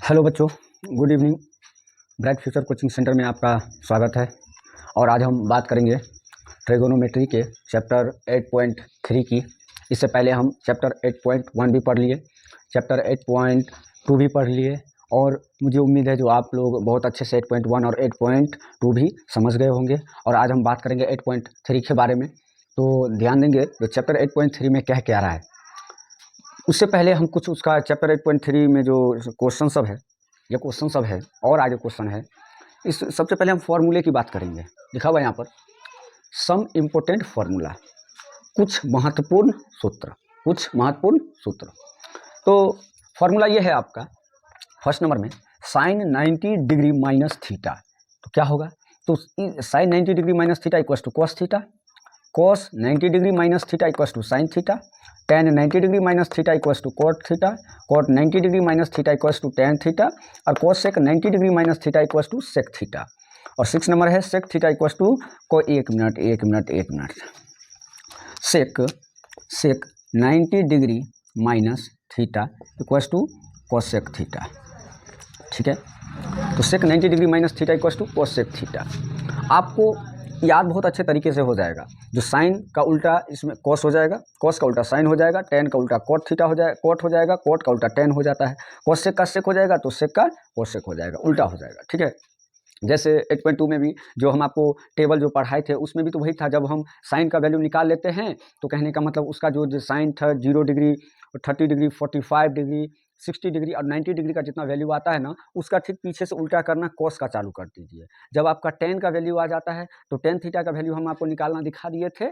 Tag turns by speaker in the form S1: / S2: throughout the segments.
S1: Hello बच्चों, good evening. Bright future coaching centre में आपका स्वागत है। और आज हम बात करेंगे ट्रिगोनोमेट्री के चैप्टर 8.3 की। इससे पहले हम चैप्टर 8.1 भी पढ़ लिए, चैप्टर 8.2 भी पढ़ लिए, और मुझे उम्मीद है जो आप लोग बहुत अच्छे से 8.1 और 8.2 भी समझ गए होंगे। और आज हम बात करेंगे 8.3 के बारे में। तो ध्यान देंगे जो चैप्टर 8.3 में कह क्या रहा है। उससे पहले हम कुछ उसका चैप्टर 8.3 में जो क्वेश्चन सब है, ये क्वेश्चन सब है और आगे क्वेश्चन है, इस सबसे पहले हम फॉर्मूले की बात करेंगे। लिखा हुआ है यहाँ पर सम इम्पोर्टेंट फार्मूला, कुछ महत्वपूर्ण सूत्र। तो फार्मूला ये है आपका फर्स्ट नंबर में साइन 90 डिग्री माइनस थीटा। तो क्या होगा, तो sine 90 degree minus theta equals to cos theta, cos 90 degree minus theta equals to sine theta, tan 90 degree minus theta equals to cot theta, cot 90 degree minus theta equals to tan theta, और cosec 90 degree minus theta equals to sec theta. और 6 number है sec theta equals to को एक minute sec 90 degree minus theta equals to cosec theta. ठीक है, तो sec 90 degree minus theta equals to cosec theta आपको याद बहुत अच्छे तरीके से हो जाएगा। जो साइन का उल्टा इसमें कॉस हो जाएगा, कॉस का उल्टा साइन हो जाएगा, टेन का उल्टा कॉट थीटा हो जाएगा, कॉट हो जाएगा, कॉट का उल्टा टेन हो जाता है, कॉसेक का सेक हो जाएगा तो सेक का कोसेक हो जाएगा, उल्टा हो जाएगा। ठीक है, जैसे 8.2 में भी जो हम आपको टेबल जो पढ़ाए थे उसमें भी तो वही था। जब हम साइन का वैल्यू निकाल लेते हैं तो कहने का मतलब उसका जो साइन था 0 डिग्री, 30 डिग्री, 45 डिग्री, 60 डिग्री और 90 डिग्री का जितना वैल्यू आता है ना, उसका ठीक पीछे से उल्टा करना कॉस का चालू कर दीजिए। जब आपका टेन का वैल्यू आ जाता है तो टेन थीटा का वैल्यू हम आपको निकालना दिखा दिए थे।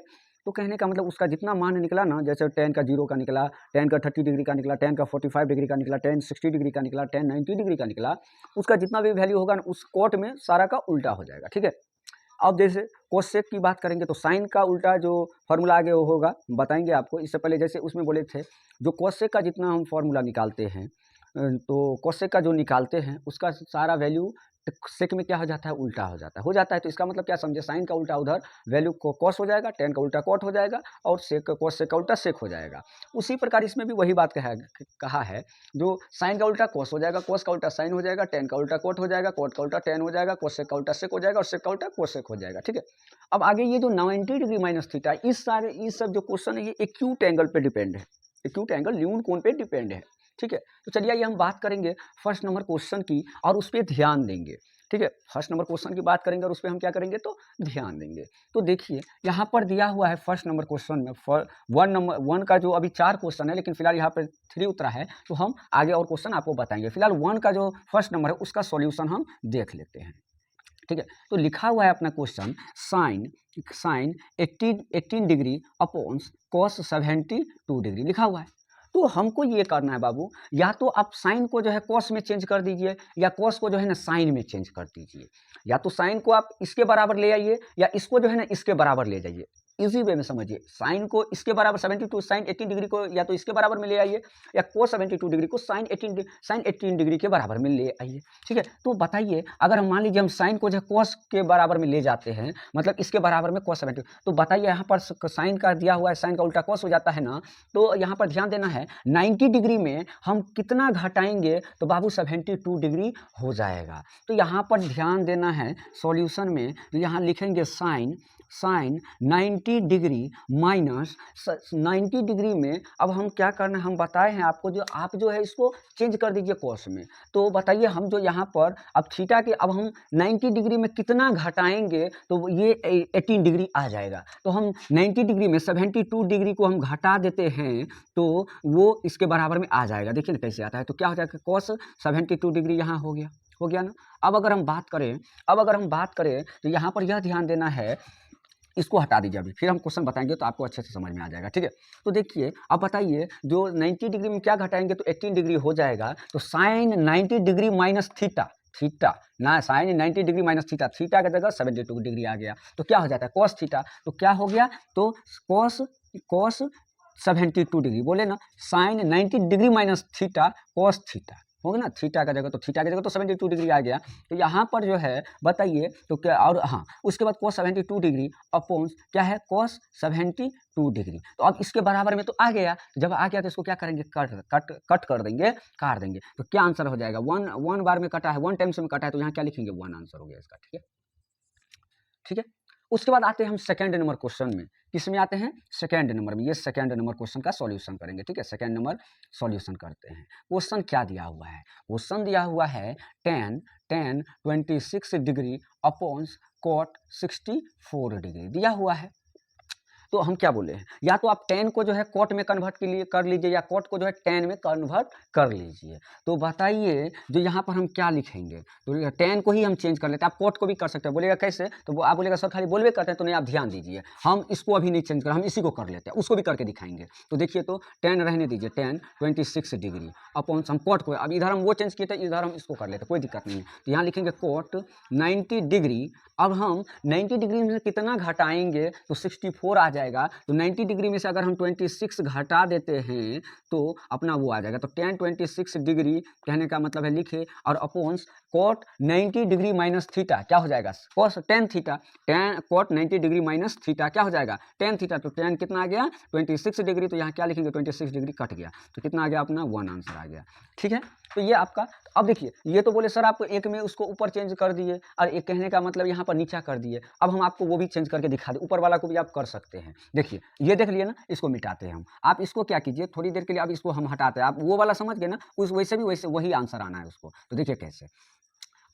S1: तो कहने का मतलब उसका जितना मान निकला ना, जैसे टेन का 0 का निकला, टेन का 30 डिग्री का निकला, टेन का 45 डिग्री का निकला, टेन 60 डिग्री का निकला, टेन 90 डिग्री का निकला, उसका जितना भी वैल्यू होगा ना उस कोट में सारा का उल्टा हो जाएगा। ठीक है, अब जैसे कोसेक की बात करेंगे तो साइन का उल्टा जो फॉर्मूला आगे वो होगा बताएंगे आपको। इससे पहले जैसे उसमें बोले थे जो कोसेक का जितना हम फॉर्मूला निकालते हैं, तो कोसेक का जो निकालते हैं उसका सारा वैल्यू सेक में क्या हो जाता है, उल्टा हो जाता है। तो इसका मतलब क्या समझे, साइन का उल्टा उधर वैल्यू को कॉस हो जाएगा, टेन का उल्टा कॉट हो जाएगा और सेक कोसेक का उल्टा सेक हो जाएगा। उसी प्रकार इसमें भी वही बात कहा है, जो साइन का उल्टा कॉस हो जाएगा, कॉस का उल्टा साइन हो जाएगा, टेन का उल्टा कॉट हो जाएगा, कॉट का उल्टा टेन हो जाएगा, कोसेक का उल्टा सेक हो जाएगा और सेक का उल्टा कोसेक हो जाएगा। ठीक है, अब आगे ये जो 90 डिग्री माइनस थीटा, इस सब जो क्वेश्चन है ये एक्यूट एंगल पे डिपेंड है, एक्यूट एंगल न्यून कोण पे डिपेंड है। ठीक है, तो चलिए ये हम बात करेंगे फर्स्ट नंबर क्वेश्चन की और उस पर ध्यान देंगे। ठीक है, फर्स्ट नंबर क्वेश्चन की बात करेंगे और उस पर हम क्या करेंगे तो ध्यान देंगे। तो देखिए यहाँ पर दिया हुआ है फर्स्ट नंबर क्वेश्चन में वन का जो अभी 4 क्वेश्चन है, लेकिन फिलहाल यहाँ पर 3 उतरा है, तो हम आगे और क्वेश्चन आपको बताएंगे। फिलहाल 1 का जो फर्स्ट नंबर है उसका सॉल्यूशन हम देख लेते हैं। ठीक है, तो लिखा हुआ है अपना question sign 18 degree upon cos 72 degree लिखा हुआ है। तो हमको ये करना है बाबू, या तो आप साइन को जो है कॉस में चेंज कर दीजिए या कॉस को जो है ना साइन में चेंज कर दीजिए। या तो साइन को आप इसके बराबर ले आइए या इसको जो है ना इसके बराबर ले जाइए। इजी वे में समझिए, साइन को इसके बराबर 72 साइन 18 डिग्री को या तो इसके बराबर में ले आइए या कोस 72 डिग्री को साइन 18 डिग्री के बराबर में ले आइए। ठीक है, तो बताइए अगर हम मान लीजिए हम साइन को जो कोस के बराबर में ले जाते हैं, मतलब इसके बराबर में कोस 72, तो बताइए यहाँ पर साइन का दिया हुआ है, साइन का उल्टा कोस हो जाता है ना। तो यहाँ पर ध्यान देना है 90 डिग्री में हम कितना घटाएंगे तो बाबू 72 डिग्री हो जाएगा। तो यहाँ पर ध्यान देना है सॉल्यूशन में, तो यहाँ लिखेंगे साइन 90 डिग्री माइनस 90 डिग्री में अब हम क्या करना है, हम बताए हैं आपको, जो आप जो है इसको चेंज कर दीजिए कॉस में। तो बताइए हम जो यहाँ पर अब थीटा के अब हम 90 डिग्री में कितना घटाएंगे तो ये 18 डिग्री आ जाएगा। तो हम 90 डिग्री में 72 डिग्री को हम घटा देते हैं तो वो इसके बराबर में आ जाएगा। देखिए ना कैसे आता है, तो क्या हो जाएगा कॉस 72 डिग्री यहाँ हो गया ना। अब अगर हम बात करें तो यहाँ पर यह ध्यान देना है, इसको हटा दीजिए अभी, फिर हम क्वेश्चन बताएंगे तो आपको अच्छे से समझ में आ जाएगा। ठीक है, तो देखिए अब बताइए जो 90 डिग्री में क्या घटाएंगे तो 18 डिग्री हो जाएगा। तो साइन 90 डिग्री माइनस थीटा ना, साइन 90 डिग्री माइनस थीटा का जगह 72 डिग्री आ गया तो क्या हो जाता है कॉस थीटा। तो क्या हो गया, तो कॉस 72 डिग्री बोले ना, sine 90 degree minus theta cos theta. होगा ना, थीटा का जगह तो थीटा की जगह तो 72 डिग्री आ गया। तो यहाँ पर जो है बताइए तो क्या, और हाँ उसके बाद cos 72 डिग्री अपॉन क्या है cos 72 डिग्री। तो अब इसके बराबर में तो आ गया, जब आ गया तो इसको क्या करेंगे, कट कर देंगे, काट देंगे। तो क्या आंसर हो जाएगा, वन बार में कटा है, वन टाइम्स में कटा है, तो यहाँ क्या लिखेंगे, वन आंसर हो गया इसका। ठीक है, ठीक है। उसके बाद आते हैं हम सेकंड नंबर क्वेश्चन में। किस में आते हैं, सेकंड नंबर में। ये सेकंड नंबर क्वेश्चन का सॉल्यूशन करेंगे। ठीक है, सेकंड नंबर सॉल्यूशन करते हैं। क्वेश्चन क्या दिया हुआ है, क्वेश्चन दिया हुआ है tan 26 degree upon cot 64 degree दिया हुआ है। तो हम क्या बोले हैं, या तो आप tan को जो है cot में कन्वर्ट के लिए कर लीजिए, या cot को जो है tan में कन्वर्ट कर लीजिए। तो बताइए जो यहाँ पर हम क्या लिखेंगे, तो tan को ही हम चेंज कर लेते हैं। आप cot को भी कर सकते हैं, बोलेगा कैसे, तो वो आप बोलेगा सर खाली बोलवे करते हैं, तो नहीं आप ध्यान दीजिए, हम इसको अभी नहीं चेंज कर, हम इसी को कर लेते हैं, उसको भी करके दिखाएंगे। तो देखिए, तो tan रहने दीजिए, tan 26 डिग्री अपॉन हम cot को, अब इधर हम वो चेंज किए थे, इधर हम इसको कर लेते हैं, कोई दिक्कत नहीं है। तो यहाँ लिखेंगे cot 90 डिग्री। अब हम 90 डिग्री में से कितना घटाएंगे, तो 64 आ जाएगा। तो 90 डिग्री में से अगर हम 26 घटा देते हैं तो अपना वो आ जाएगा। तो tan 26 डिग्री कहने का मतलब है लिखे, और अपॉन्स cot 90 डिग्री माइनस थीटा क्या हो जाएगा, cos tan theta, tan cot 90 degree minus theta क्या हो जाएगा, tan थीटा। तो tan कितना आ गया, 26 डिग्री। तो यहाँ क्या लिखेंगे, 26 डिग्री कट गया, तो कितना आ गया अपना, वन आंसर आ गया। ठीक है, तो ये आपका। अब देखिए, ये तो बोले सर आप एक में उसको ऊपर चेंज कर दिए, और एक कहने का मतलब यहाँ पर नीचा कर दिए। अब हम आपको वो भी चेंज करके दिखा दें, ऊपर वाला को भी आप कर सकते हैं। देखिए, ये देख लिए ना, इसको मिटाते हैं हम। आप इसको क्या कीजिए, थोड़ी देर के लिए आप इसको हम हटाते हैं, आप वो वाला समझ गए ना, उस वैसे भी वैसे वही आंसर आना है उसको। तो देखिए कैसे,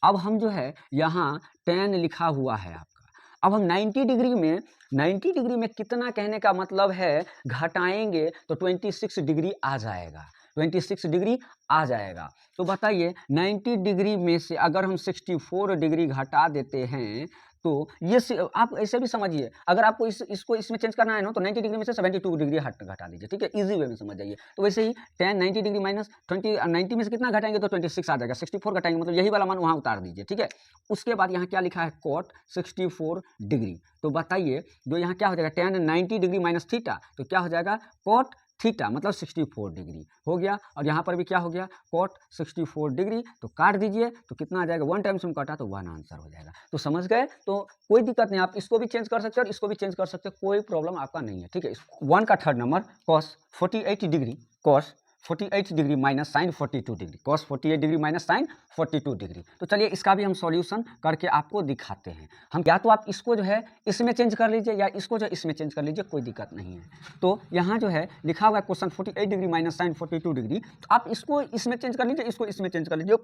S1: अब हम जो है यहाँ tan लिखा हुआ है आपका। अब हम 90 डिग्री में कितना कहने का मतलब है घटाएंगे, तो 26 डिग्री आ जाएगा, 26 डिग्री आ जाएगा। तो बताइए 90 डिग्री में से अगर हम 64 डिग्री घटा देते हैं, तो ये आप ऐसे भी समझिए, अगर आपको इसको इसमें चेंज करना है ना, तो 90 डिग्री में से 72 डिग्री घटा दीजिए। ठीक है, इजी वे में समझ जाइए। तो वैसे ही tan 90 डिग्री माइनस 90 में से कितना घटाएंगे, तो 26 आ जाएगा। 64 घटाएंगे मतलब यही वाला मान वहाँ उतार दीजिए। ठीक है, उसके बाद यहाँ क्या लिखा है, cot 64 डिग्री। तो बताइए जो यहाँ क्या हो जाएगा, tan 90 डिग्री माइनस थीटा, तो क्या हो जाएगा, cot थीटा मतलब 64 डिग्री हो गया। और यहाँ पर भी क्या हो गया, cot 64 डिग्री। तो काट दीजिए, तो कितना आ जाएगा, वन टाइम्स में काटा तो वन आंसर हो जाएगा। तो समझ गए, तो कोई दिक्कत नहीं, आप इसको भी चेंज कर सकते हैं और इसको भी चेंज कर सकते हैं, कोई प्रॉब्लम आपका नहीं है। ठीक है, वन का third number cos 48 degree, cos 48 degree minus sine 42 degree, cos 48 degree minus sine 42 degree. तो चलिए इसका भी हम सॉल्यूशन करके आपको दिखाते हैं। हम या तो आप इसको जो है इसमें चेंज कर लीजिए, या इसको जो इसमें चेंज कर लीजिए, कोई दिक्कत नहीं है। तो यहाँ जो है लिखा हुआ है question 48 degree minus sine 42 degree, तो आप इसको इसमें चेंज कर लीजिए, इसको इसमें चेंज कर लीजिए,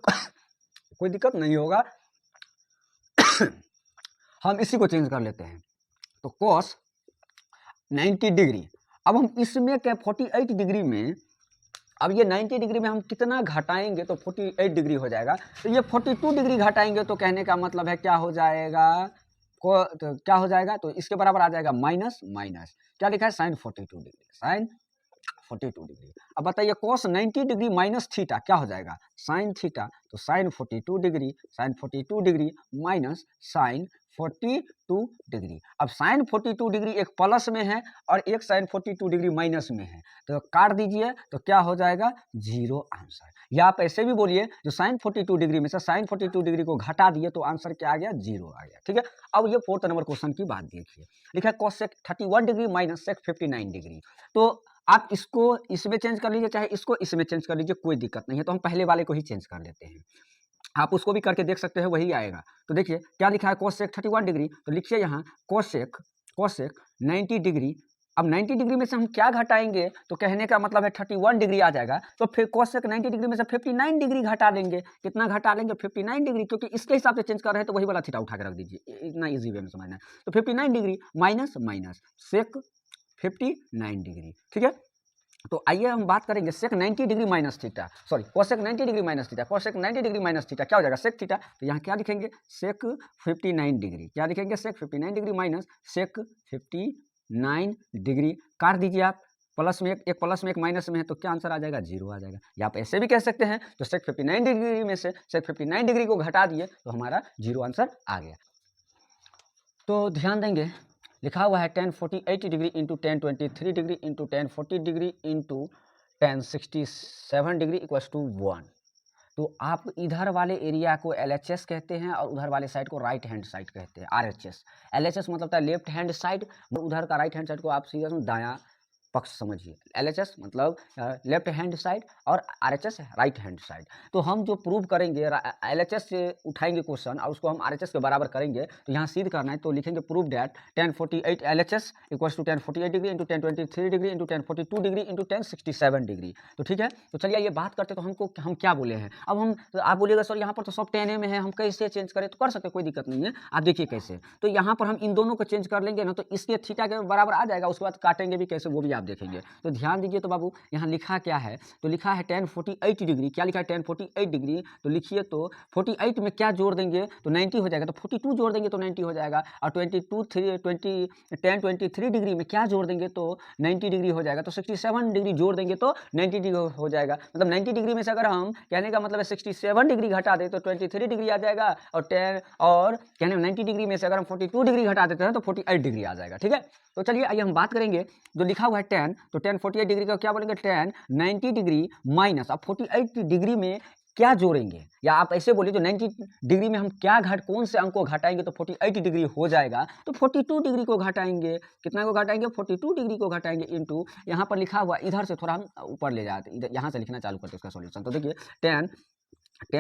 S1: कोई दिक्कत नहीं होगा। हम इसी को चेंज कर लेते हैं, तो cos 90 डिग्री। अब हम इसमें क्या 48 डिग्री में, अब ये 90 डिग्री में हम कितना घटाएंगे, तो 48 डिग्री हो जाएगा। तो ये 42 डिग्री घटाएंगे, तो कहने का मतलब है क्या हो जाएगा, तो क्या हो जाएगा, तो इसके बराबर आ जाएगा माइनस माइनस क्या लिखा है, साइन 42 डिग्री, साइन 42 डिग्री। अब बताइए cos 90 डिग्री माइनस थीटा क्या हो जाएगा, साइन थीटा। तो sine 42 degree, sine 42 degree minus sine 42 degree. अब साइन 42 डिग्री एक प्लस में है और एक साइन 42 डिग्री माइनस में है, तो काट दीजिए, तो क्या हो जाएगा, जीरो आंसर। या आप ऐसे भी बोलिए, जो साइन 42 डिग्री में से साइन 42 डिग्री को घटा दिए, तो आंसर क्या आ गया, जीरो आ गया। ठीक है, अब ये फोर्थ नंबर क्वेश्चन की बात देखिए, लिखा है cos 31 degree minus sec 59 degree. तो आप इसको इसमें चेंज कर लीजिए, चाहे इसको इसमें चेंज कर लीजिए, कोई दिक्कत नहीं है। तो हम पहले वाले को ही चेंज कर लेते हैं, आप उसको भी करके देख सकते हैं, वही आएगा। तो देखिए क्या लिखा है, cos 31 डिग्री, तो लिखिए यहाँ cos 90 डिग्री। अब 90 डिग्री में से हम क्या घटाएंगे, तो कहने का मतलब है 31 डिग्री आ जाएगा। तो फिर cos 90 डिग्री में से 59 डिग्री घटा देंगे, कितना घटा लेंगे, 59 डिग्री, क्योंकि इसके हिसाब से चेंज कर रहे हैं, तो वही वाला थीटा उठा के रख दीजिए, इतना इजी वे में समझना है। तो 59 degree minus minus sec 59 degree. ठीक है, तो आइए हम बात करेंगे sec 90 degree minus theta, sorry cosec 90 degree minus theta, cosec 90 degree minus theta क्या हो जाएगा, सेक थीटा। तो यहाँ क्या लिखेंगे, सेक 59 डिग्री, क्या लिखेंगे, सेक 59 डिग्री माइनस सेक 59 डिग्री। काट दीजिए आप, प्लस में एक प्लस में एक माइनस में है, तो क्या आंसर आ जाएगा, जीरो आ जाएगा। या आप ऐसे भी कह सकते हैं, तो सेक 59 डिग्री में से सेक 59 डिग्री को घटा दिए, तो हमारा जीरो आंसर आ गया। तो ध्यान देंगे, लिखा हुआ है tan 48 degree into tan 23 degree into tan 40 degree into tan 67 degree equals to 1। तो आप इधर वाले एरिया को LHS कहते हैं और उधर वाले साइड को राइट हैंड साइड कहते हैं RHS। LHS मतलब होता है लेफ्ट हैंड साइड, उधर का राइट हैंड साइड को आप सीधा दायां पक्ष समझिए। LHS मतलब लेफ्ट हैंड साइड और RHS राइट हैंड साइड। तो हम जो प्रूव करेंगे LHS से उठाएंगे क्वेश्चन और उसको हम RHS के बराबर करेंगे, तो यहाँ सिद्ध करना है तो लिखेंगे prove that 1048 LHS equals to 1048 degree into 1023 degree into 1042 degree into 1067 degree. तो ठीक है, तो चलिए ये बात करते तो हम क्या बोले हैं। अब हम तो आप बोलिएगा सर यहाँ पर तो सब 10 में है, हम कैसे चेंज करें? तो कर सकते, कोई दिक्कत नहीं है। आप देखिए कैसे, तो यहाँ पर हम इन दोनों को चेंज कर लेंगे ना, तो इसके थीटा के बराबर आ जाएगा। उसके बाद काटेंगे भी कैसे वो भी आप देखेंगे। तो ध्यान दीजिए, तो बाबू यहाँ लिखा क्या है, तो लिखा है 1048 डिग्री। क्या लिखा है? 1048 डिग्री। तो लिखिए, तो 48 में क्या जोड़ देंगे तो 90 हो जाएगा, तो 42 जोड़ देंगे तो 90 हो जाएगा। और 1023 डिग्री में क्या जोड़ देंगे तो 90 डिग्री हो जाएगा। तो 67 डिग्री जोड़ देंगे तो 90 डिग्री हो जाएगा। मतलब 90 डिग्री में से अगर हम कहने का मतलब है 67 डिग्री घटा दे तो 23 डिग्री आ जाएगा। और कहने में 90 डिग्री में से अगर हम 42 डिग्री घटा देते हैं तो 48 डिग्री आ जाएगा। ठीक है, तो चलिए आइए हम बात करेंगे जो लिखा हुआ है 10, तो 1048 डिग्री का क्या बोलेंगे 10 90 डिग्री माइनस, अब 48 डिग्री में क्या जोड़ेंगे, या आप ऐसे बोलिए जो 90 डिग्री में हम क्या कौन से अंक को घटाएंगे तो 48 डिग्री हो जाएगा। तो 42 डिग्री को घटाएंगे, कितना को घटाएंगे 42 डिग्री को घटाएंगे इंटू, यहाँ पर लिखा हुआ इधर से थोड़ा हम ऊपर ले जाते, इधर यहाँ से लिखना चालू करते उसका सॉल्यूशन। तो देखिए 10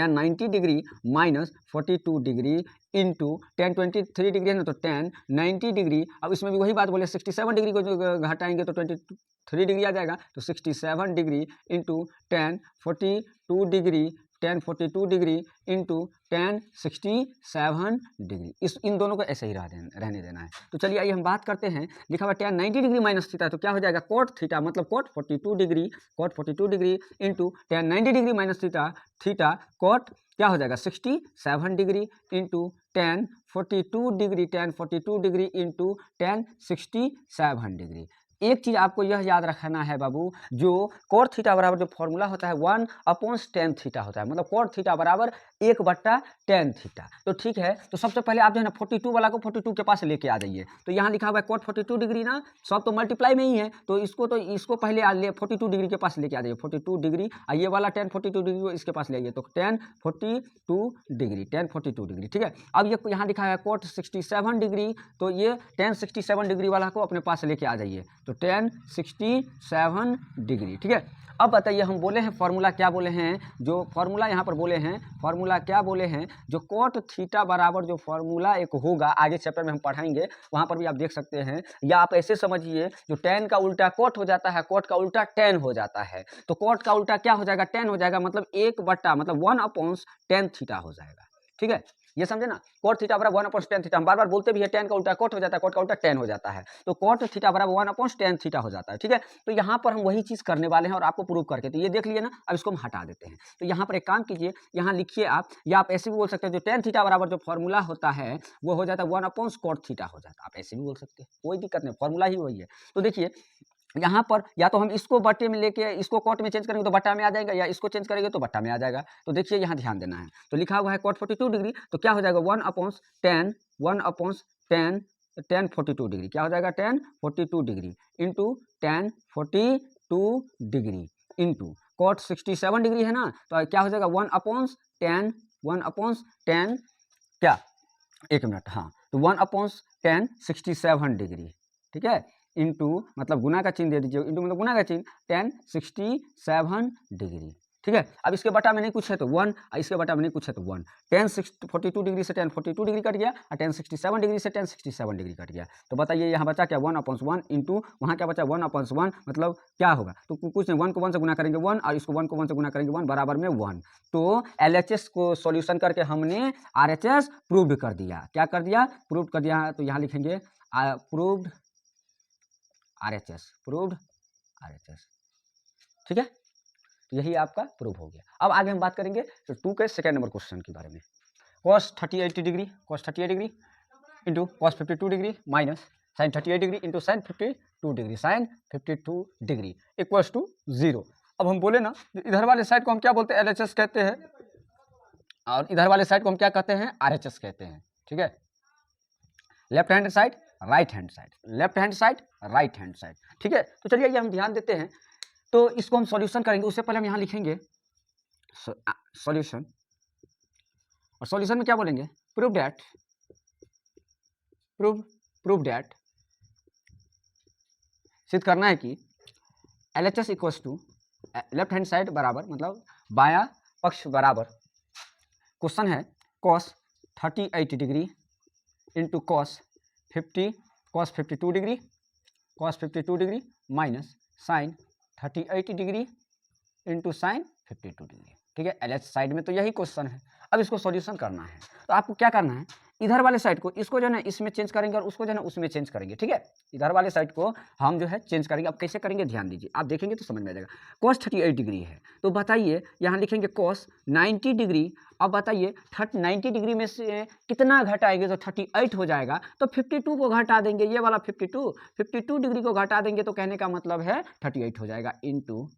S1: 90 degree minus 42 degree into 1023 degree है ना, तो 10 90 डिग्री। अब इसमें भी वही बात बोले 67 डिग्री को जो घटाएंगे तो 23 डिग्री आ जाएगा। तो 67 degree into 1042 degree, 1042 degree into 1067 degree. इन दोनों को ऐसे ही रहने देना है। तो चलिए आइए हम बात करते हैं, लिखा हुआ 10 90 डिग्री माइनस थीटा, तो क्या हो जाएगा कोट थीटा, मतलब cot 42 degree into 10 90 degree minus theta cot क्या हो जाएगा 67 degree into 1042 degree into 1067 degree. एक चीज आपको यह याद रखना है बाबू, जो कोट थीटा बराबर जो फॉर्मूला होता है 1/tan थीटा होता है, मतलब कोट थीटा बराबर 1/tan थीटा। तो ठीक है, तो सबसे पहले आप जो है ना 42 वाला को 42 के पास लेके आ जाइए। तो यहाँ लिखा हुआ है कोट 42 डिग्री ना, सब तो मल्टीप्लाई में ही है, तो इसको पहले 42 डिग्री के पास लेके आ जाइए, 42 डिग्री। ये वाला 1042 डिग्री को इसके पास ले आइए, तो 1042 डिग्री। ठीक है, अब ये यहाँ लिखा है कोट 67 डिग्री, तो ये 1067 डिग्री वाला को अपने पास लेके आ जाइए, तो 1067 डिग्री। ठीक है, अब बताइए हम बोले हैं फॉर्मूला क्या बोले हैं, जो फॉर्मूला यहाँ पर बोले हैं, फॉर्मूला क्या बोले हैं, जो कोट थीटा बराबर जो फॉर्मूला एक होगा, आगे चैप्टर में हम पढ़ाएंगे, वहाँ पर भी आप देख सकते हैं। या आप ऐसे समझिए, जो tan का उल्टा कोट हो जाता है, कोट का उल्टा tan हो जाता है, तो कोट का उल्टा क्या हो जाएगा tan हो जाएगा, मतलब 1/tan थीटा हो जाएगा। ठीक है, ये समझे ना, कोट थीटा बराबर 1/tan थीटा। हम बार बार बोलते भी है tan का उल्टा कोट हो जाता है, कोट का उल्टा tan हो जाता है, तो कोट थीटा बराबर 1/tan थीटा हो जाता है। ठीक है, तो यहाँ पर हम वही चीज करने वाले हैं और आपको प्रूव करके, तो ये देख लिए ना। अब इसको हम हटा देते हैं, तो यहाँ पर एक काम कीजिए, यहाँ लिखिए आप, या आप ऐसे भी बोल सकते हैं, जो tan थीटा बराबर जो फॉर्मूला होता है वो हो जाता है 1/cot थीटा हो जाता है। आप ऐसे भी बोल सकते हैं, कोई दिक्कत नहीं, फॉर्मूला ही वही है। तो देखिए यहाँ पर या तो हम इसको बट्टे में लेके इसको कॉट में चेंज करेंगे तो बट्टा में आ जाएगा, या इसको चेंज करेंगे तो बट्टा में आ जाएगा। तो देखिए यहाँ ध्यान देना है, तो लिखा हुआ है कॉट 42 डिग्री, तो क्या हो जाएगा 1/tan 42 डिग्री, क्या हो जाएगा 1042 degree into 1042 degree into cot 67 degree है ना, तो क्या हो जाएगा 1/tan क्या, एक मिनट, हाँ, तो 1/tan 67 डिग्री। ठीक है, इंटू मतलब गुना का चिन्ह दे दीजिए, इंटू मतलब गुना का चिन्ह 1067 डिग्री। ठीक है, अब इसके बटा में नहीं कुछ है तो 1, इसके बटा में नहीं कुछ है तो 1। 1042 डिग्री से 1042 डिग्री कट गया और 1067 डिग्री से 1067 डिग्री कट गया। तो बताइए यहाँ बचा क्या 1/1 इंटू वहाँ क्या बचा 1/1, मतलब क्या होगा, तो कुछ नहीं, 1 को 1 से गुना करेंगे 1 और इसको 1 को 1 से गुना करेंगे 1 बराबर में 1। तो LHS को सॉल्यूशन करके हमने RHS प्रूव कर दिया। क्या कर दिया? प्रूव कर दिया। तो यहाँ लिखेंगे प्रूव्ड RHS, प्रूव्ड RHS। ठीक है, तो यही आपका प्रूव हो गया। अब आगे हम बात करेंगे तो 2 के सेकंड नंबर क्वेश्चन के बारे में। cos 38 degree into cos 52 degree minus sin 38 degree into sin 52 degree equals to 0। अब हम बोले ना, इधर वाले साइड को हम क्या बोलते हैं, LHS कहते हैं, और इधर वाले साइड को हम क्या कहते हैं, RHS कहते हैं। ठीक है, left hand side right hand side, left hand side right hand side. ठीक है, तो चलिए ये हम ध्यान देते हैं, तो इसको हम सॉल्यूशन करेंगे। उससे पहले हम यहाँ लिखेंगे सॉल्यूशन, और सॉल्यूशन में क्या बोलेंगे, प्रूव डैट सिद्ध करना है कि LHS equals to left hand side बराबर, मतलब बायां पक्ष बराबर, क्वेश्चन है cos 38 degree into cos 52 degree minus sine 38 degree into sine 52 degree. ठीक है, LH साइड में तो यही क्वेश्चन है। अब इसको सॉल्यूशन करना है, तो आपको क्या करना है, इधर वाले साइड को, इसको जो है ना इसमें चेंज करेंगे और उसको जो है ना उसमें चेंज करेंगे। ठीक है, इधर वाले साइड को हम जो है चेंज करेंगे। अब कैसे करेंगे ध्यान दीजिए, आप देखेंगे तो समझ में आ जाएगा। cos 38 डिग्री है, तो बताइए यहाँ लिखेंगे cos 90 डिग्री। अब बताइए 90 डिग्री में से कितना घटाएंगे, तो 38 हो जाएगा, तो 52 को घटा देंगे, ये वाला 52 डिग्री को घटा देंगे, तो कहने का मतलब है 38 हो जाएगा इंटू,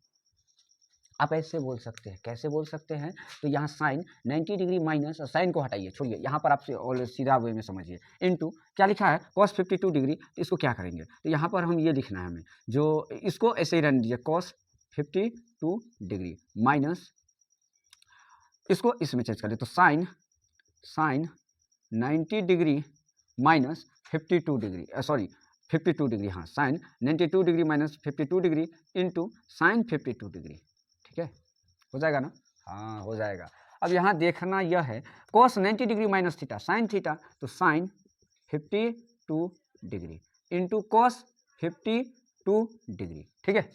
S1: आप ऐसे बोल सकते हैं, कैसे बोल सकते हैं, तो यहाँ साइन 90 डिग्री माइनस, साइन को हटाइए, छोड़िए, यहाँ पर आपसे और सीधा वे में समझिए, इनटू क्या लिखा है cos 52 डिग्री, तो इसको क्या करेंगे, तो यहाँ पर हम ये लिखना है हमें, जो इसको ऐसे ही रहने दीजिए cos 52 डिग्री माइनस, इसको इसमें चेंज कर दे, तो sine 90 degree minus 52 degree, sorry 52 degree, हाँ sine 92 degree minus 52 degree into sine 52 degree. ठीक है, हो जाएगा ना, हाँ हो जाएगा। अब यहाँ देखना यह है cos 90 degree minus theta sine theta, तो sine 52 degree into cos 52 degree. ठीक है,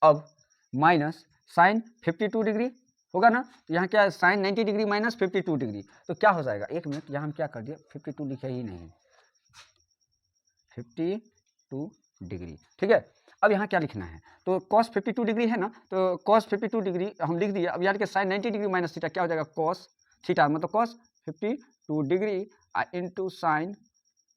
S1: अब माइनस साइन 52 डिग्री होगा ना, तो यहाँ क्या है, साइन 90 डिग्री माइनस 52 डिग्री, तो क्या हो जाएगा, एक मिनट, यहाँ हम क्या कर दिए, 52 लिखे ही नहीं, 52 डिग्री। ठीक है, अब यहाँ क्या लिखना है, तो cos 52 डिग्री है ना, तो cos 52 डिग्री हम लिख दिए। अब यार के साइन 90 डिग्री माइनस थीटा क्या हो जाएगा, cos थीटा, मतलब cos 52 degree into sine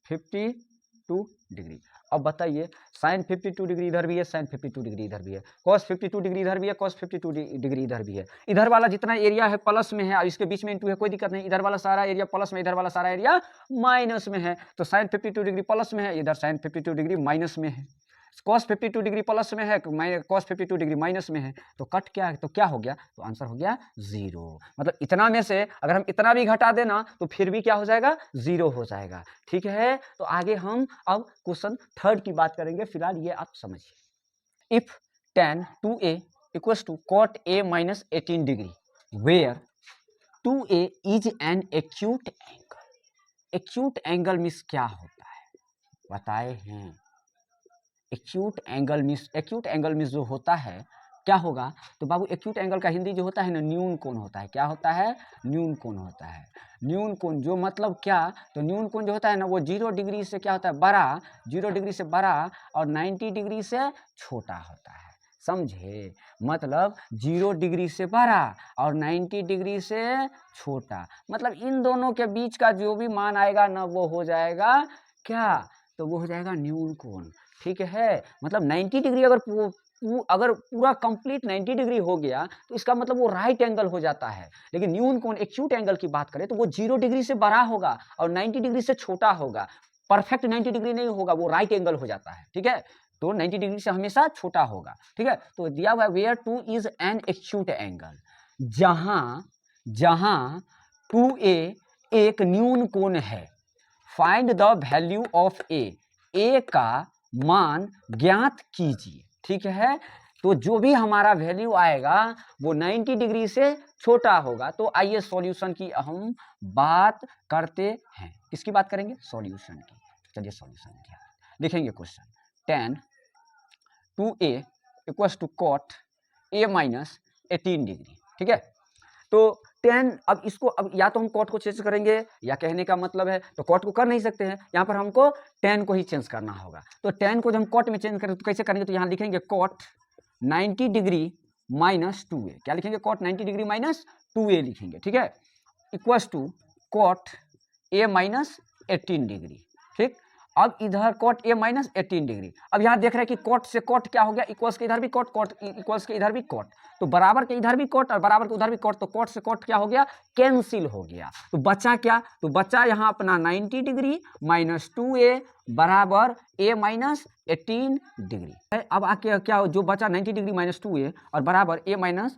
S1: 52 degree. अब बताइए साइन 52 डिग्री इधर भी है, साइन 52 डिग्री इधर भी है, cos 52 डिग्री इधर भी है, cos 52 डिग्री इधर भी है। इधर वाला जितना एरिया है प्लस में है और इसके बीच में इंटू है, कोई दिक्कत नहीं, इधर वाला सारा एरिया प्लस में, इधर वाला सारा एरिया माइनस में है, तो साइन 52 डिग्री प्लस में है, इधर साइन 52 डिग्री माइनस में है, cos 52 डिग्री प्लस में है, cos 52 डिग्री माइनस में है, तो कट क्या है, तो क्या हो गया, तो आंसर हो गया 0। मतलब इतना में से अगर हम इतना भी घटा देना तो फिर भी क्या हो जाएगा, 0 हो जाएगा। ठीक है, तो आगे हम अब क्वेश्चन थर्ड की बात करेंगे, फिलहाल ये आप समझिए। If tan 2a equals to cot a minus 18 degree where 2a is an acute angle. Acute angle means क्या होता है बताए हैं, एक्यूट एंगल मीन्स जो होता है क्या होगा, तो बाबू एक्यूट एंगल का हिंदी जो होता है ना, न्यून कोण होता है। क्या होता है, न्यून कोण होता है। न्यून कोण जो मतलब क्या, तो न्यून कोण जो होता है ना, वो 0 डिग्री से क्या होता है, बड़ा, 0 डिग्री से बड़ा और 90 डिग्री से छोटा होता है। समझे, मतलब 0 डिग्री से बड़ा और 90 डिग्री से छोटा, मतलब इन दोनों के बीच का जो भी मान आएगा ना, वो हो जाएगा क्या, तो वो हो जाएगा न्यून कोण। ठीक है, मतलब 90 डिग्री अगर पूरा कंप्लीट 90 डिग्री हो गया तो इसका मतलब वो राइट एंगल हो जाता है। लेकिन न्यून कोण एक्यूट एंगल की बात करें तो वो 0 डिग्री से बड़ा होगा और 90 डिग्री से छोटा होगा, परफेक्ट 90 डिग्री नहीं होगा, वो राइट एंगल हो जाता है। ठीक है, तो 90 डिग्री से हमेशा छोटा होगा। ठीक है, तो दिया हुआ where 2 is an acute angle, जहां 2a एक न्यून कोण है, find the value of a का मान ज्ञात कीजिए। ठीक है, तो जो भी हमारा वैल्यू आएगा वो 90 डिग्री से छोटा होगा। तो आइए सॉल्यूशन की हम बात करते हैं। किसकी बात करेंगे, सॉल्यूशन की। चलिए सॉल्यूशन लिखेंगे question, tan 2a equals to cot a minus 18 degree. ठीक है, तो tan, अब इसको, अब या तो हम cot को चेंज करेंगे या कहने का मतलब है तो cot को कर नहीं सकते हैं, यहाँ पर हमको tan को ही चेंज करना होगा। तो tan को जब हम cot में चेंज करें तो कैसे करेंगे, तो यहाँ लिखेंगे cot 90 डिग्री माइनस 2a। क्या लिखेंगे, cot 90 डिग्री माइनस 2a लिखेंगे। ठीक है, equals to cot a minus 18 degree. ठीक, अब इधर cot a माइनस 18 डिग्री। अब यहाँ देख रहे हैं कि cot से cot क्या हो गया, इक्वल्स के इधर भी cot, cot इक्वल्स के इधर भी cot, तो बराबर के इधर भी cot और बराबर के उधर भी cot, तो cot से cot क्या हो गया, कैंसिल हो गया। तो बचा क्या, तो बचा यहाँ अपना 90 डिग्री माइनस 2a बराबर a माइनस 18 डिग्री। अब आके क्या, जो बचा 90 डिग्री माइनस 2a और बराबर a minus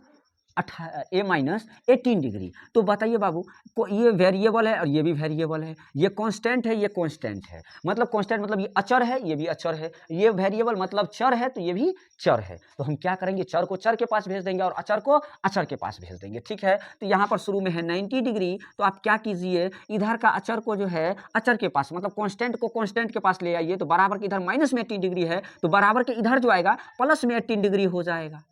S1: A minus 18 degree. तो बताइए बाबू को ये वेरिएबल है और ये भी वेरिएबल है, ये कांस्टेंट है, ये कांस्टेंट है, मतलब कांस्टेंट मतलब ये अचर है, ये भी अचर है, ये वेरिएबल मतलब चर है, तो ये भी चर है। तो हम क्या करेंगे, चर को चर के पास भेज देंगे और अचर को अचर के पास भेज देंगे, ठीक है। तो यहाँ पर शुरू में है 90 डिग्री, तो आप क्या कीजिए, इधर का अचर को जो है अचर के पास मतलब कांस्टेंट को कांस्टेंट के पास ले आइए, तो बराबर के इधर माइनस में 18 डिग्री है, तो बराबर के इधर जो आएगा प्लस में 18 डिग्री हो जाएगा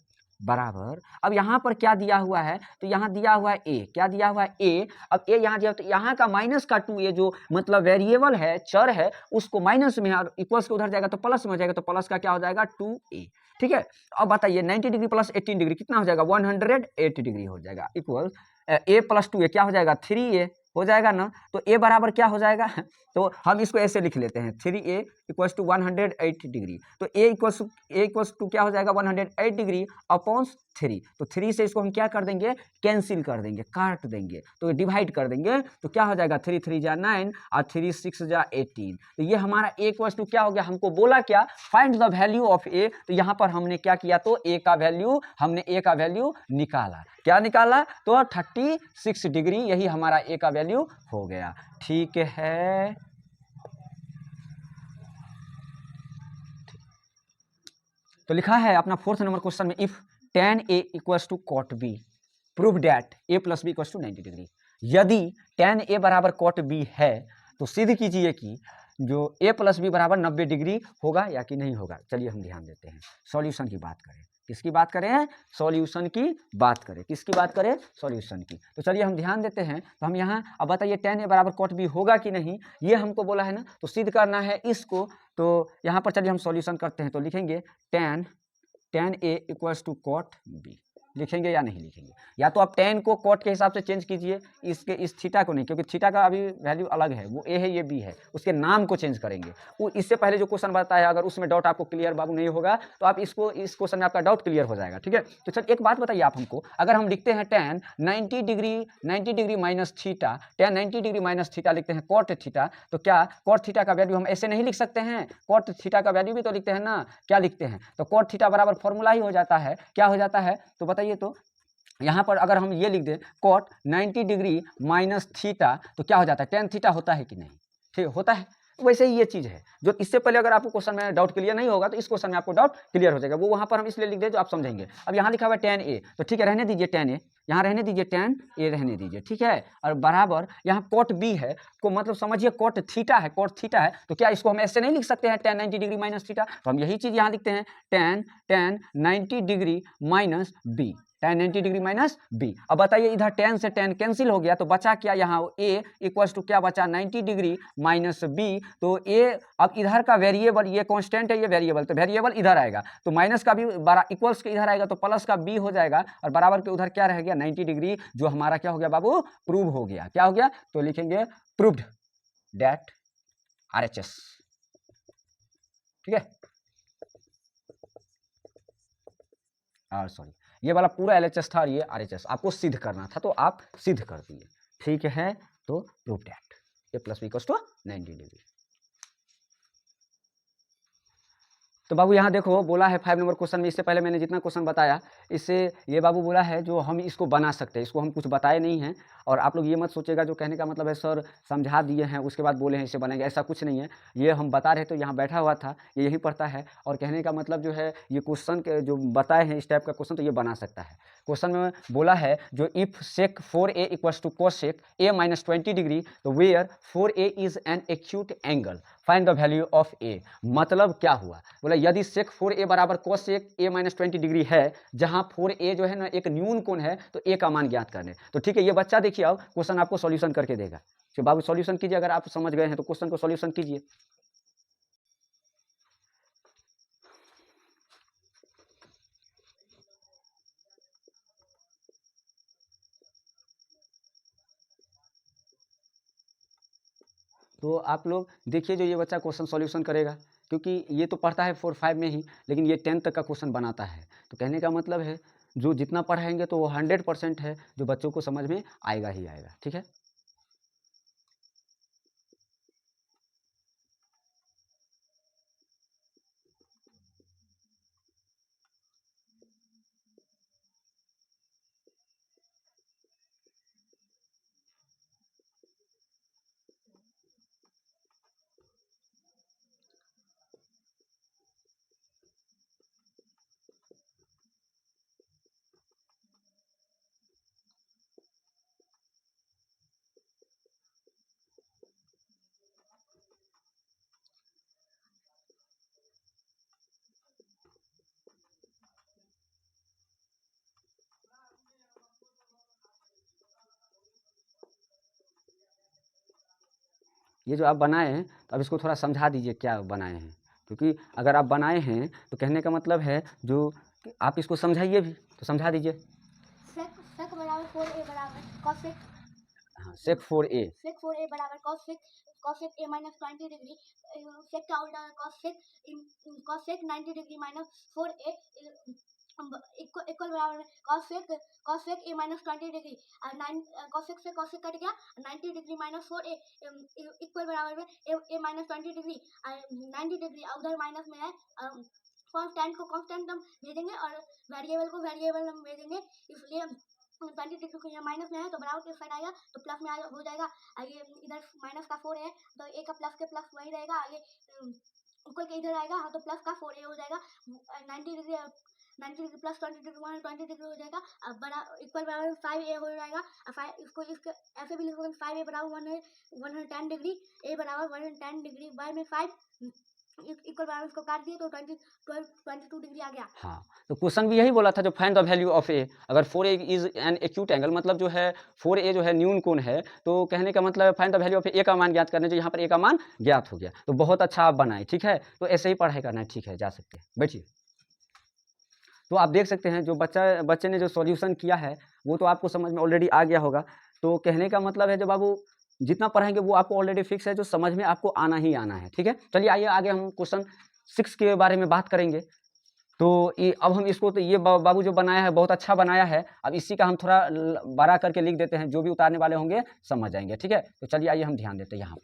S1: बराबर। अब यहाँ पर क्या दिया हुआ है, तो यहाँ दिया हुआ है ए, क्या दिया हुआ है ए। अब ए यहाँ दिया, तो यहाँ का माइनस का 2 ए जो मतलब वेरिएबल है, चर है, उसको माइनस में और इक्वल्स के उधर जाएगा तो प्लस में हो जाएगा, तो प्लस का क्या हो जाएगा 2a, ठीक है। अब बताइए 90 डिग्री प्लस 18 डिग्री कितना हो जाएगा, 108 डिग्री हो जाएगा, इक्वल ए प्लस 2a क्या हो जाएगा 3a हो जाएगा ना। तो a बराबर क्या हो जाएगा तो हम इसको ऐसे लिख लेते हैं 3a इक्वल्स टू 108 डिग्री। तो a इक्वल्स टू क्या हो जाएगा 108 डिग्री अपॉन 3। तो 3 से इसको हम क्या कर देंगे, कैंसिल कर देंगे, काट देंगे, तो डिवाइड कर देंगे, तो क्या हो जाएगा 3 3 जा 9 और 3 6 जा 18। तो ये हमारा a इक्वल्स टू क्या हो गया, हमको बोला क्या, find the value of a। तो यहाँ पर हमने क्या किया, तो a का वैल्यू, हमने a का वैल्यू निकाला, क्या निकाला, तो 36 डिग्री, यही हमारा a का वैल्यू हो गया, ठीक है। तो लिखा है अपना 4th नंबर क्वेश्चन में, if tan a equals to cot b prove that a plus B equals to 90 degree. यदि tan a बराबर cot b है तो सिद्ध कीजिए कि जो a प्लस बी बराबर 90 डिग्री होगा या कि नहीं होगा। चलिए हम ध्यान देते हैं, सॉल्यूशन की बात करें, किसकी बात करें, सॉल्यूशन की बात करें, किसकी बात करें, सॉल्यूशन की। तो चलिए हम ध्यान देते हैं, तो हम यहाँ अब बताइए tan a बराबर cot b होगा कि नहीं, ये हमको बोला है ना, तो सिद्ध करना है इसको। तो यहाँ पर चलिए हम सॉल्यूशन करते हैं, तो लिखेंगे tan a equals to cot b, लिखेंगे या नहीं लिखेंगे, या तो आप tan को cot के हिसाब से चेंज कीजिए, इसके इस थीटा को नहीं, क्योंकि थीटा का अभी वैल्यू अलग है, वो a है ये b है, उसके नाम को चेंज करेंगे। वो इससे पहले जो क्वेश्चन बताया, अगर उसमें डाउट आपको क्लियर बाबू नहीं होगा तो आप इसको, इस क्वेश्चन में आपका डाउट क्लियर हो जाएगा, ठीक है। तो चल एक बात बताइए आप हमको, अगर हम लिखते हैं tan 90 degree minus theta, tan 90 degree minus theta लिखते हैं cot थीटा, तो क्या cot थीटा का वैल्यू हम ऐसे नहीं लिख सकते हैं, cot थीटा का वैल्यू भी तो लिखते हैं ना, क्या लिखते हैं, तो cot थीटा बराबर फॉर्मूला ही हो जाता है, क्या हो जाता है, तो बताइए। तो यहाँ पर अगर हम ये लिख दें cot 90 डिग्री माइनस थीटा, तो क्या हो जाता है, tan थीटा होता है कि नहीं, ठीक होता है। वैसे ही ये चीज़ है, जो इससे पहले अगर आपको क्वेश्चन में डाउट क्लियर नहीं होगा तो इस क्वेश्चन में आपको डाउट क्लियर हो जाएगा, वो वहाँ पर हम इसलिए लिख दें जो आप समझेंगे। अब यहाँ लिखा हुआ है tan a, तो ठीक है रहने दीजिए tan a, यहाँ रहने दीजिए tan a रहने दीजिए, ठीक है। और बराबर यहाँ cot b है, को मतलब समझिए cot थीटा है, cot थीटा है, तो क्या इसको हम ऐसे नहीं लिख सकते हैं tan 90 डिग्री माइनस थीटा, तो हम यही चीज़ यहाँ लिखते हैं tan 90 degree minus b, tan 90 degree minus b। अब बताइए इधर tan से tan कैंसिल हो गया, तो बचा क्या यहाँ a इक्वल्स टू क्या बचा 90 डिग्री माइनस b। तो a, अब इधर का वेरिएबल, ये कांस्टेंट है, ये वेरिएबल, तो वेरिएबल इधर आएगा, तो माइनस का भी इक्वल्स के इधर आएगा, तो प्लस का b हो जाएगा, और बराबर के उधर क्या रह गया 90 डिग्री, जो हमारा क्या हो गया बाबू, प्रूव हो गया, क्या हो गया, तो लिखेंगे प्रूव्ड दैट RHS, ठीक है। और सॉरी, ये वाला पूरा LHS था और ये RHS आपको सिद्ध करना था, तो आप सिद्ध कर दिए, ठीक है। तो prove that a plus B equals to 90 degree. तो बाबू यहाँ देखो बोला है 5 नंबर क्वेश्चन में, इससे पहले मैंने जितना क्वेश्चन बताया, इससे ये बाबू बोला है जो हम इसको बना सकते हैं, इसको हम कुछ बताए नहीं हैं। और आप लोग ये मत सोचेगा जो कहने का मतलब है सर समझा दिए हैं उसके बाद बोले हैं इसे बनाएंगे, ऐसा कुछ नहीं है। ये हम बता रहे तो यहाँ बैठा हुआ था, ये यही पढ़ता है, और कहने का मतलब जो है ये क्वेश्चन के जो बताए हैं इस टाइप का क्वेश्चन, तो ये बना सकता है। क्वेश्चन में बोला है जो if sec 4a equals to cosec a minus 20 degree, तो where 4a is an acute angle, find the value of a। मतलब क्या हुआ, बोला यदि sec 4a बराबर cosec a माइनस 20 डिग्री है, जहां 4a जो है ना एक न्यून कोण है, तो a का मान ज्ञात करने। तो ठीक है, ये बच्चा देखिए अब क्वेश्चन आपको सॉल्यूशन करके देगा, तो बाबू सॉल्यूशन कीजिए, अगर आप समझ गए हैं तो क्वेश्चन को सॉल्यूशन कीजिए। तो आप लोग देखिए जो ये बच्चा क्वेश्चन सॉल्यूशन करेगा, क्योंकि ये तो पढ़ता है 4-5 में ही, लेकिन ये 10 तक का क्वेश्चन बनाता है। तो कहने का मतलब है जो जितना पढ़ाएंगे तो वो 100% है जो बच्चों को समझ में आएगा ही आएगा, ठीक है। ये जो आप बनाए हैं तो अब इसको थोड़ा समझा दीजिए क्या बनाए हैं, क्योंकि अगर आप बनाए हैं तो कहने का मतलब है जो आप इसको समझाइए भी, तो समझा दीजिए।
S2: सेक बराबर 4a बराबर कॉसेक,
S1: हाँ, सेक 4a
S2: बराबर कॉसेक a माइनस 20 डिग्री, सेक का उल्टा cosec 90 degree minus 4a equal बराबर में cosec a minus 20 degree, cosec से कॉसेक कट गया, 90 डिग्री माइनस 4a इक्वल बराबर में a माइनस 20 डिग्री, 90 डिग्री उधर माइनस में है, कांस्टेंट को कांस्टेंट हम भेजेंगे और वेरिएबल को वेरिएबल हम भेजेंगे, इसलिए 20 डिग्री को यहाँ माइनस में है तो बराबर के साइड आएगा तो प्लस में हो जाएगा, आगे इधर माइनस का 4 है तो a का प्लस के प्लस वही रहेगा, आगे इक्वल के इधर आएगा तो प्लस का 4a हो जाएगा, 90 डिग्री प्लस 20 डिग्री 20 डिग्री हो जाएगा, अब बड़ा इक्वल बराबर 5a हो जाएगा, इसको ऐसे भी लिखोगे 5a बराबर 110 डिग्री, a बराबर 110 डिग्री बाय में 5 इक्वल बराबर इसको काट दिए तो 22 डिग्री आ गया।
S1: हाँ, तो क्वेश्चन भी यही बोला था जो फाइंड द वैल्यू ऑफ ए, अगर 4a is an acute angle, मतलब जो है 4a जो है न्यून कोण है, तो कहने का मतलब find the value of a का मान ज्ञात करने, जो यहाँ पर ए का मान ज्ञात हो गया, तो बहुत अच्छा आप बनाए, ठीक है, तो ऐसे ही पढ़ाई करना है, ठीक है, जा सकते हैं, बैठिए। तो आप देख सकते हैं जो बच्चे ने जो सॉल्यूशन किया है वो तो आपको समझ में ऑलरेडी आ गया होगा, तो कहने का मतलब है जो बाबू जितना पढ़ेंगे वो आपको ऑलरेडी फिक्स है, जो समझ में आपको आना ही आना है, ठीक है। चलिए आइए आगे हम क्वेश्चन 6 के बारे में बात करेंगे। तो ये अब हम इसको, तो ये बाबू जो बनाया है बहुत अच्छा बनाया है, अब इसी का हम थोड़ा बड़ा करके लिख देते हैं, जो भी उतारने वाले होंगे समझ जाएंगे, ठीक है। तो चलिए आइए हम ध्यान देते हैं,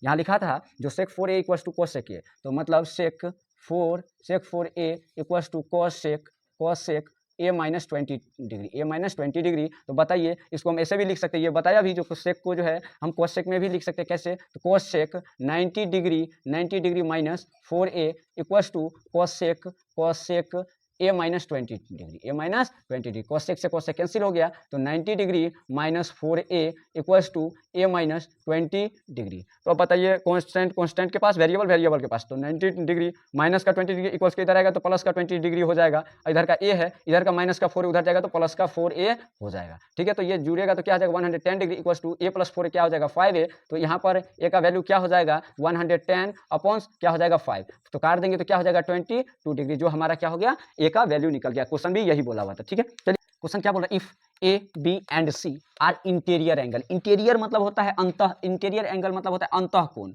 S1: यहाँ लिखा था जो sec 4a equals to cosec A, तो मतलब sec 4a equals to cosec a minus 20 degree, a minus 20 degree, तो बताइए इसको हम ऐसे भी लिख सकते हैं, ये बताया भी, जो कोसेक को जो है हम कोसेक में भी लिख सकते हैं, कैसे, तो cosec 90 degree minus 4a equals to cosec a minus 20 degree, a minus 20 degree, cosec से कोसेक कैंसिल हो गया, तो 90 degree minus 4a equals to a minus 20 degree. तो अब बताइए कांस्टेंट के पास, वेरिएबल के पास, तो 90 डिग्री माइनस का 20 डिग्री इक्वल्स के इधर आएगा तो प्लस का 20 डिग्री हो जाएगा, इधर का a है, इधर का माइनस का 4 उधर जाएगा तो प्लस का 4a हो जाएगा, ठीक है। तो ये जुड़ेगा तो क्या हो जाएगा 110 degree equals to a plus 4 क्या हो जाएगा 5a, तो यहाँ पर a का वैल्यू क्या हो जाएगा 110 अपॉन क्या हो जाएगा 5, तो काट देंगे तो क्या हो जाएगा 22 डिग्री, जो हमारा क्या हो गया a का वैल्यू निकल गया। क्वेश्चन भी यही बोला हुआ था, ठीक है। चलिए क्वेश्चन क्या बोल रहा है, if A B and C are interior angle, interior मतलब होता है अंतः, इंटीरियर एंगल मतलब होता है अंतः कोण,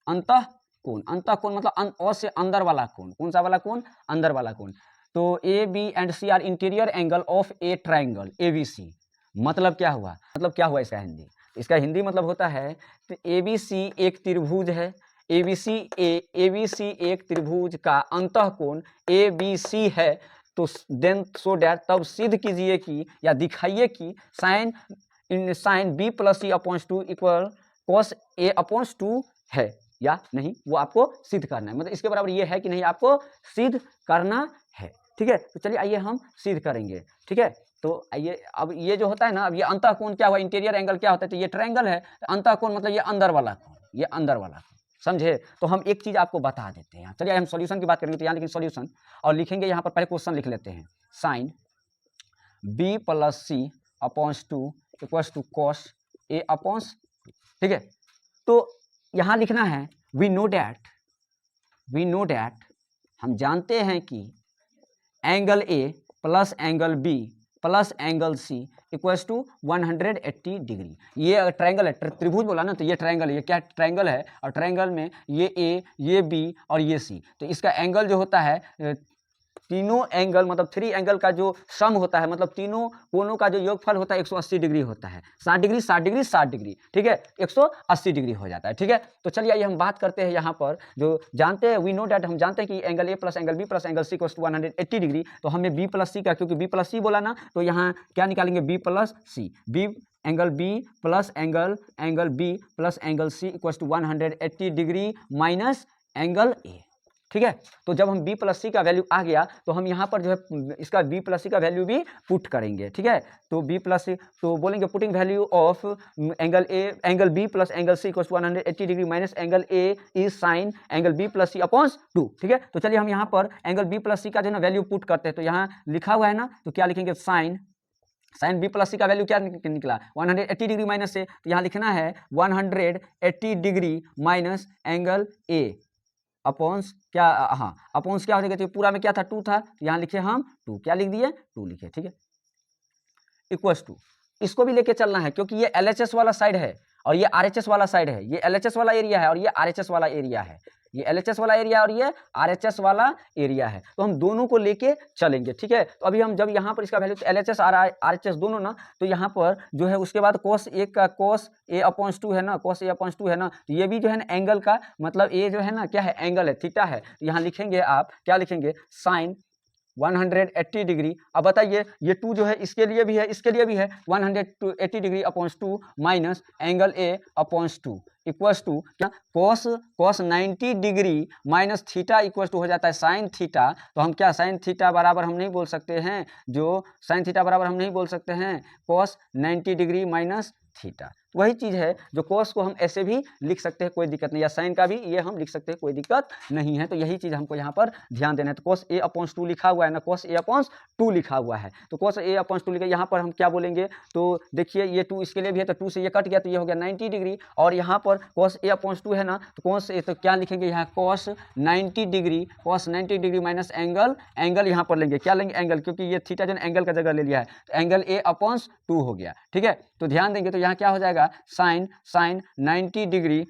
S1: अंतः कोण मतलब अ से अंदर वाला कोण, कौन सा वाला कोण, अंदर वाला कोण। तो A B and C are interior angle of a triangle A B C, मतलब क्या हुआ इसका हिंदी, इसका हिंदी मतलब होता है तो ए बी सी एक त्रिभुज है, ए बी सी एक त्रिभुज का अंतः कोण ए बी सी है, तो देन सो डैट तब सिद्ध कीजिए कि या दिखाइए कि sign B plus C upon 2 equal cos A upon 2 है या नहीं, वो आपको सिद्ध करना है, मतलब इसके बराबर ये है कि नहीं आपको सिद्ध करना है, ठीक है। तो चलिए आइए हम सिद्ध करेंगे, ठीक है। तो आइए, अब ये जो होता है ना, अब ये अंतः कोण क्या हुआ, इंटीरियर एंगल क्या होता है, तो ये ट्रायंगल है, तो अंतः कोण मतलब ये अंदर वाला कोण, ये अंदर वाला कोण, समझे। तो हम एक चीज आपको बता देते हैं, चलिए हम सॉल्यूशन की बात करेंगे, तो यहाँ लेकिन सॉल्यूशन और लिखेंगे, यहाँ पर पहले क्वेश्चन लिख लेते हैं, sine B plus C upon 2 equals to cos A upon 2, ठीक है। तो यहाँ लिखना है वी नो डैट हम जानते हैं कि angle A plus angle B plus angle C equals to 180 degree, ये ट्रायंगल है, त्रिभुज बोला ना, तो ये ट्रायंगल है, ये क्या ट्रायंगल है, और ट्रायंगल में ये ए ये बी और ये सी, तो इसका एंगल जो होता है तीनों एंगल मतलब 3 एंगल का जो सम होता है, मतलब तीनों कोणों का जो योगफल होता है 180 डिग्री होता है, 60 डिग्री 60 डिग्री 60 डिग्री, ठीक है, 180 डिग्री हो जाता है, ठीक है। तो चलिए आइए हम बात करते हैं यहाँ पर, जो जानते हैं वी नो डैट हम जानते हैं कि angle A plus angle B plus angle C equals to 180 degree, तो हमें बी प्लस सी का, क्योंकि बी प्लस सी बोला ना, तो यहाँ क्या निकालेंगे B plus C, B angle B plus angle B plus angle C equals to 180 degree minus angle A, ठीक है। तो जब हम b प्लस सी का वैल्यू आ गया तो हम यहाँ पर जो है इसका b प्लस सी का वैल्यू भी पुट करेंगे, ठीक है। तो b प्लस सी, तो बोलेंगे putting value of angle b plus angle C equals 180 degree minus angle a is sine angle b plus C upon 2, ठीक है। तो चलिए हम यहाँ पर एंगल b प्लस सी का जो है ना वैल्यू पुट करते हैं, तो यहाँ लिखा हुआ है ना, तो क्या लिखेंगे साइन साइन बी प्लस सी का वैल्यू क्या निकला 180 डिग्री माइनस ए, तो यहाँ लिखना है 180 डिग्री माइनस एंगल ए अपॉन्स क्या, हाँ अपॉन्स क्या हो जाएगा, तो पूरा में क्या था 2 था, तो यहाँ लिखे हम 2, क्या लिख दिए 2 लिखे, ठीक है, इक्वल्स टू, इसको भी लेके चलना है क्योंकि ये LHS वाला साइड है और ये RHS वाला साइड है, ये LHS वाला एरिया है और ये RHS वाला एरिया है, ये LHS वाला एरिया और ये RHS वाला एरिया है, तो हम दोनों को लेके चलेंगे, ठीक है। तो अभी हम जब यहाँ पर इसका वैल्यू तो LHS और RHS दोनों ना, तो यहाँ पर जो है उसके बाद cos A का cos A अपॉन 2 है ना, cos A अपॉन 2 है ना, तो ये भी जो है ना एंगल का मतलब ये जो है ना क्या है, एंगल है, थीटा है, तो यहाँ लिखेंगे आप क्या लिखेंगे साइन 180 डिग्री। अब बताइए ये 2 जो है इसके लिए भी है, इसके लिए भी है, 180 degree upon 2 minus angle A upon 2 equals to क्या, cos 90 degree minus theta equals to हो जाता है साइन थीटा। तो हम क्या साइन थीटा बराबर हम नहीं बोल सकते हैं, जो साइन थीटा बराबर हम नहीं बोल सकते हैं cos 90 डिग्री माइनस थीटा, वही चीज़ है जो cos को हम ऐसे भी लिख सकते हैं, कोई दिक्कत नहीं, या साइन का भी ये हम लिख सकते हैं, कोई दिक्कत नहीं है। तो यही चीज़ हमको यहाँ पर ध्यान देना है। तो cos A अपॉन 2 लिखा हुआ है ना, cos A अपॉन 2 लिखा हुआ है, तो cos A अपॉन 2 लिखा, यहाँ पर हम क्या बोलेंगे, तो देखिए ये 2 इसके लिए भी है, तो 2 से ये कट गया, तो ये हो गया 90 डिग्री, और यहाँ पर cos A अपॉन 2 है ना, तो cos A तो क्या लिखेंगे यहाँ cos 90 डिग्री माइनस एंगल यहाँ पर लेंगे, क्या लेंगे एंगल, क्योंकि ये थीटा जो एंगल का जगह ले लिया है, तो एंगल A अपॉन 2 हो गया, ठीक है। तो ध्यान देंगे तो यहाँ क्या हो जाएगा साइन 90 डिग्री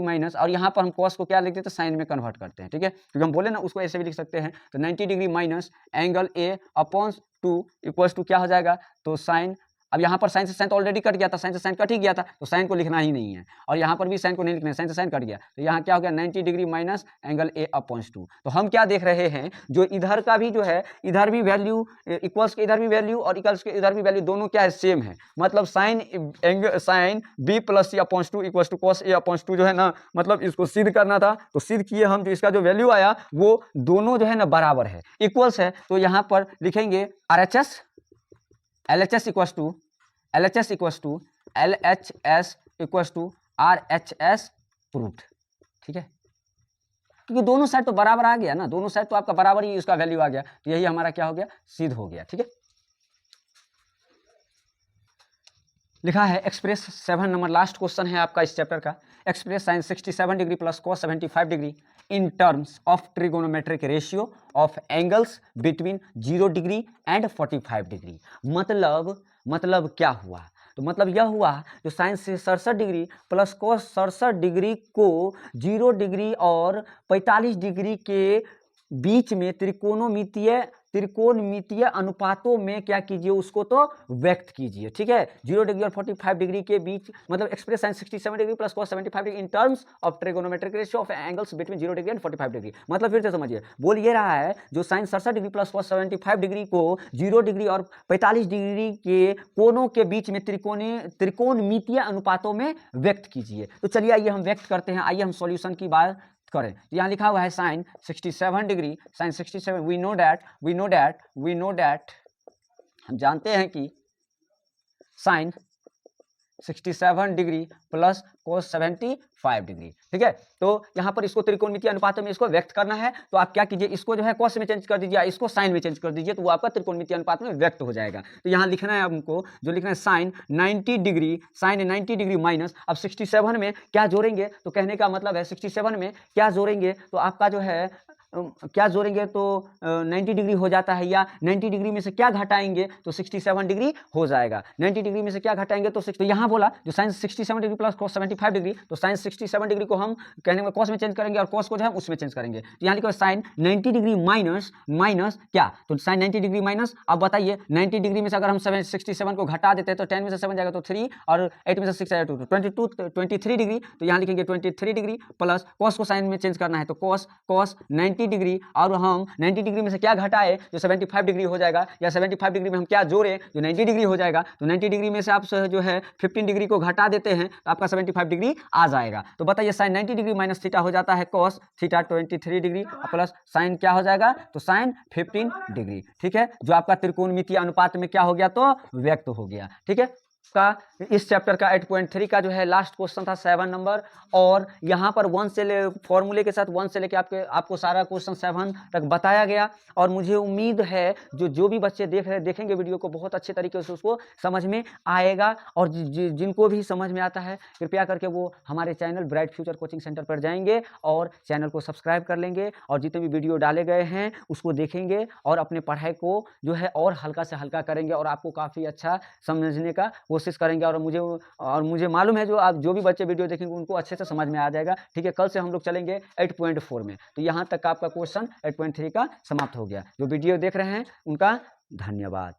S1: माइनस और यहाँ पर हम cos को क्या लिखते हैं, तो साइन में कन्वर्ट करते हैं, ठीक है, क्योंकि हम बोले ना उसको ऐसे भी लिख सकते हैं। तो 90 degree minus angle A upon 2 equals to क्या हो जाएगा, तो साइन, अब यहाँ पर साइन से साइन तो ऑलरेडी कट गया था, साइन से साइन कट ही गया था, तो साइन को लिखना ही नहीं है, और यहाँ पर भी साइन को नहीं लिखना है, साइन से साइन कट गया, तो यहाँ क्या हो गया 90 degree minus angle A upon 2। तो हम क्या देख रहे हैं, जो इधर का भी जो है, इधर भी वैल्यू इक्वल्स के इधर भी वैल्यू और इक्वल्स के इधर भी वैल्यू दोनों क्या है, सेम है, मतलब sine B plus C upon 2 equals to cos A upon 2 जो है ना, मतलब इसको सिद्ध करना था, तो सिद्ध किए हम, जो इसका जो वैल्यू आया वो दोनों जो है ना बराबर है, इक्वल्स है। तो यहाँ पर लिखेंगे LHS equals to RHS proof, ठीक है, क्योंकि दोनों साइड तो बराबर आ गया ना, दोनों साइड तो आपका बराबर ही उसका वैल्यू आ गया, तो यही हमारा क्या हो गया, सिद्ध हो गया, ठीक है। लिखा है एक्सप्रेस 7 नंबर, लास्ट क्वेश्चन है आपका इस चैप्टर का, express sine 67 degree plus cos 75 degree in terms of trigonometric ratio of angles between 0 degree and 45 degree. मतलब क्या हुआ, तो मतलब यह हुआ जो साइन से 67 डिग्री प्लस cos 67 डिग्री को 0 डिग्री और 45 डिग्री के बीच में त्रिकोणमितीय अनुपातों में क्या कीजिए, उसको तो व्यक्त कीजिए, ठीक है। 0 डिग्री और 45 डिग्री के बीच, मतलब express sine 67 degree plus cos 75 degree in terms of trigonometric ratio of angles between 0 degree and 45 degree. मतलब फिर से समझिए, बोल ये रहा है जो sine 67 degree plus cos 75 degree को 0 डिग्री और 45 डिग्री के कोणों के बीच में त्रिकोणमितीय अनुपातों में व्यक्त कीजिए। तो चलिए आइए हम व्यक्त करते हैं, आइए हम सॉल्यूशन की बात करें। यहाँ लिखा हुआ है sine 67 degree, sine 67 we know that हम जानते हैं कि sine 67 degree plus cos 75 degree, ठीक है। तो यहाँ पर इसको त्रिकोणमितीय अनुपातों में इसको व्यक्त करना है, तो आप क्या कीजिए, इसको जो है cos में चेंज कर दीजिए, इसको साइन में चेंज कर दीजिए, तो वो आपका त्रिकोणमितीय अनुपात में व्यक्त हो जाएगा। तो यहाँ लिखना है हमको, जो लिखना है साइन 90 डिग्री माइनस, अब 67 में क्या जोड़ेंगे, तो कहने का मतलब है 67 में क्या जोड़ेंगे, तो आपका जो है क्या जोड़ेंगे, तो 90 डिग्री हो जाता है, या 90 डिग्री में से क्या घटाएंगे, तो 67 डिग्री हो जाएगा। 90 डिग्री में से क्या घटाएंगे, तो यहाँ बोला जो sine 67 degree plus cos 75 degree, तो साइन 67 डिग्री को हम कहने में cos में चेंज करेंगे और cos को जो है उसमें चेंज करेंगे। तो यहाँ लिखो साइन 90 डिग्री माइनस क्या, तो साइन 90 डिग्री माइनस, अब बताइए 90 डिग्री में से अगर हम 67 को घटा देते हैं तो 10 में से 7 जाएगा तो 3 और 8 में से 6 जाएगा तो 23 डिग्री, तो यहाँ लिखेंगे 23 डिग्री प्लस cos को साइन में चेंज करना है, तो cos 90 डिग्री और हम 90 डिग्री में से क्या घटाए, जो 75 डिग्री हो जाएगा, या 75 डिग्री में हम क्या जोड़े, जो 90 डिग्री हो जाएगा, तो 90 डिग्री में से आप जो है 15 डिग्री को घटा देते हैं तो आपका 75 डिग्री आ जाएगा। तो बताइए साइन 90 डिग्री माइनस थीटा हो जाता है cos theta 23 degree plus sign क्या हो जाएगा, तो साइन 15 डिग्री, ठीक है, जो आपका त्रिकोणमितीय अनुपात में क्या हो गया, तो व्यक्त हो गया, ठीक है। का इस चैप्टर का 8.3 का जो है लास्ट क्वेश्चन था 7 नंबर, और यहाँ पर 1 से ले फॉर्मूले के साथ 1 से लेके आपको सारा क्वेश्चन 7 तक बताया गया। और मुझे उम्मीद है जो भी बच्चे देखेंगे वीडियो को बहुत अच्छे तरीके से उसको समझ में आएगा। और जिनको भी समझ में आता है कृपया करके वो हमारे channel bright future coaching centre पर जाएंगे और चैनल को सब्सक्राइब कर लेंगे, और जितने भी वीडियो डाले गए हैं उसको देखेंगे और अपने पढ़ाई को जो है और हल्का से हल्का करेंगे, और आपको काफ़ी अच्छा समझने का कोशिश करेंगे। और मुझे मालूम है जो भी बच्चे वीडियो देखेंगे उनको अच्छे से समझ में आ जाएगा। ठीक है, कल से हम लोग चलेंगे 8.4 में। तो यहाँ तक का आपका क्वेश्चन 8.3 का समाप्त हो गया। जो वीडियो देख रहे हैं उनका धन्यवाद।